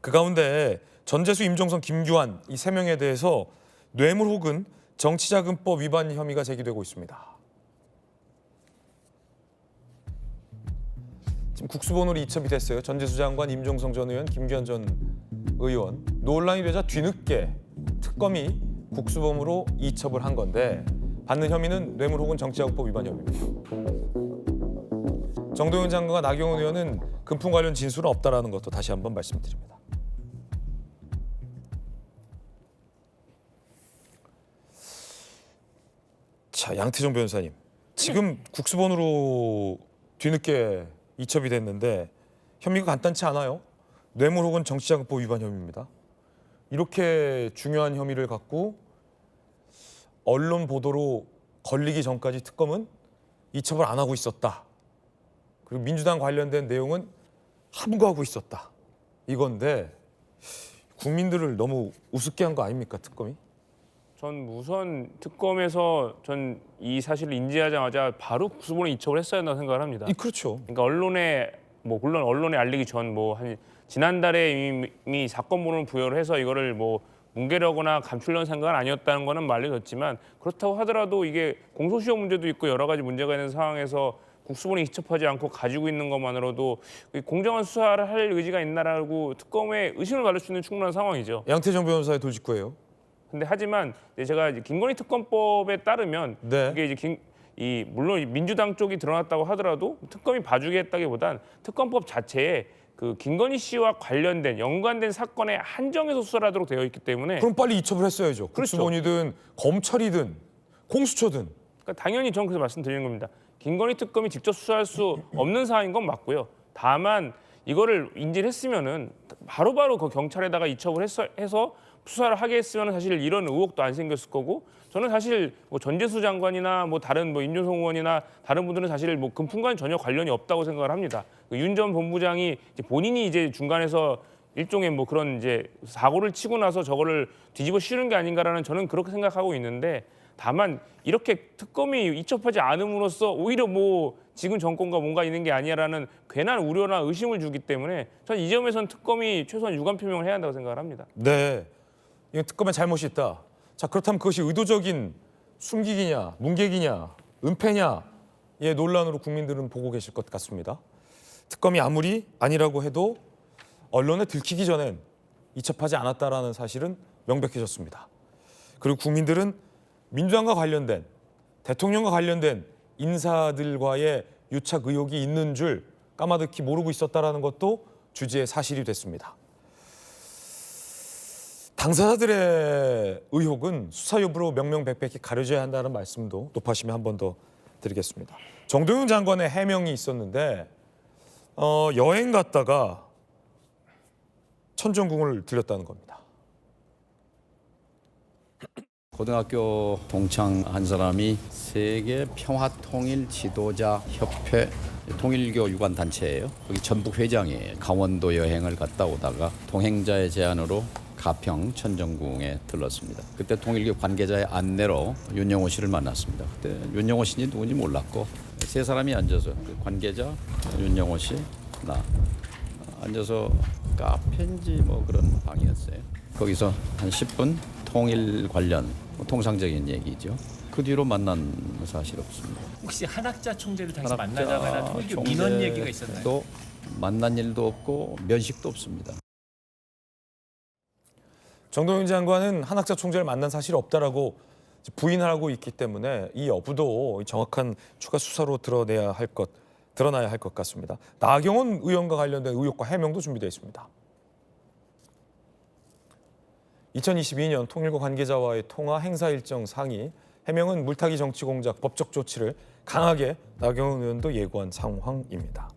그 가운데 전재수, 임종선, 김규환 이 세 명에 대해서 뇌물 혹은 정치자금법 위반 혐의가 제기되고 있습니다. 지금 국수본으로 이첩이 됐어요. 전재수 장관, 임종성 전 의원, 김규환 전 의원. 논란이 되자 뒤늦게 특검이 국수본으로 이첩을 한 건데 받는 혐의는 뇌물 혹은 정치자금법 위반 혐의입니다. 정동영 장관과 나경원 의원은 금품 관련 진술은 없다라는 것도 다시 한번 말씀드립니다. 자, 양태종 변호사님. 지금 국수본으로 뒤늦게 이첩이 됐는데 혐의가 간단치 않아요. 뇌물 혹은 정치자금법 위반 혐의입니다. 이렇게 중요한 혐의를 갖고 언론 보도로 걸리기 전까지 특검은 이첩을 안 하고 있었다. 그리고 민주당 관련된 내용은 함구하고 있었다. 이건데 국민들을 너무 우습게 한 거 아닙니까, 특검이? 전 우선 특검에서 전 이 사실을 인지하자마자 바로 국수본에 이첩을 했어야 한다고 생각을 합니다. 그렇죠. 그러니까 언론에 물론 언론에 알리기 전 한 지난달에 이미 사건 번호를 부여를 해서 이거를 뭉개려거나 감추려는 생각은 아니었다는 거는 알려졌지만 그렇다고 하더라도 이게 공소시효 문제도 있고 여러 가지 문제가 있는 상황에서 국수본에 이첩하지 않고 가지고 있는 것만으로도 공정한 수사를 할 의지가 있나라고 특검에 의심을 받을 수 있는 충분한 상황이죠. 양태정 변호사의 돌직구예요. 근데 하지만 제가 김건희 특검법에 따르면 네. 이게 이제 물론 민주당 쪽이 드러났다고 하더라도 특검이 봐주겠다기보단 특검법 자체에 그 김건희 씨와 관련된 연관된 사건에 한정해서 수사를 하도록 되어 있기 때문에 그럼 빨리 이첩을 했어야죠. 그렇죠. 국수본이든 검찰이든 공수처든. 그러니까 당연히 저는 그래서 말씀드리는 겁니다. 김건희 특검이 직접 수사할 수 없는 사안인 건 맞고요. 다만 이거를 인지를 했으면은 바로바로 그 경찰에다가 이첩을 해서 수사를 하게 했으면 사실 이런 의혹도 안 생겼을 거고 저는 사실 전재수 장관이나 다른 임종성 의원이나 다른 분들은 사실 금품과는 전혀 관련이 없다고 생각을 합니다. 윤 전 본부장이 본인이 이제 중간에서 일종의 그런 이제 사고를 치고 나서 저거를 뒤집어 씌우는 게 아닌가라는 저는 그렇게 생각하고 있는데 다만 이렇게 특검이 이첩하지 않음으로써 오히려 지금 정권과 뭔가 있는 게 아니라는 괜한 우려나 의심을 주기 때문에 저는 이 점에서는 특검이 최소한 유감 표명을 해야 한다고 생각을 합니다. 네, 이건 특검에 잘못이 있다. 자, 그렇다면 그것이 의도적인 숨기기냐, 문객이냐, 은폐냐의 논란으로 국민들은 보고 계실 것 같습니다. 특검이 아무리 아니라고 해도 언론에 들키기 전엔 이첩하지 않았다라는 사실은 명백해졌습니다. 그리고 국민들은 민주당과 관련된, 대통령과 관련된 인사들과의 유착 의혹이 있는 줄 까마득히 모르고 있었다라는 것도 주지의 사실이 됐습니다. 당사자들의 의혹은 수사 여부로 명명백백히 가려져야 한다는 말씀도 높아심에 한 번 더 드리겠습니다. 정동영 장관의 해명이 있었는데 여행 갔다가 천정궁을 들렸다는 겁니다. 고등학교 동창 한 사람이 세계 평화통일 지도자 협회 통일교 유관 단체예요. 거기 전북 회장이에요. 강원도 여행을 갔다 오다가 동행자의 제안으로 가평 천정궁에 들렀습니다. 그때 통일교 관계자의 안내로 윤영호 씨를 만났습니다. 그때 윤영호 씨인지 누군지 몰랐고 세 사람이 앉아서 그 관계자 윤영호 씨, 나 앉아서 카페인지 그런 방이었어요. 거기서 한 10분 통일 관련 통상적인 얘기죠. 그 뒤로 만난 사실 없습니다. 혹시 한학자 총재를 당시 만나자거나 통일교 민원 얘기가 있었나요? 또 만난 일도 없고 면식도 없습니다. 정동영 장관은 한학자 총재를 만난 사실이 없다라고 부인하고 있기 때문에 이 여부도 정확한 추가 수사로 드러나야 할 것 같습니다. 나경원 의원과 관련된 의혹과 해명도 준비되어 있습니다. 2022년 통일교 관계자와의 통화 행사 일정 상의, 해명은 물타기 정치 공작, 법적 조치를 강하게 나경원 의원도 예고한 상황입니다.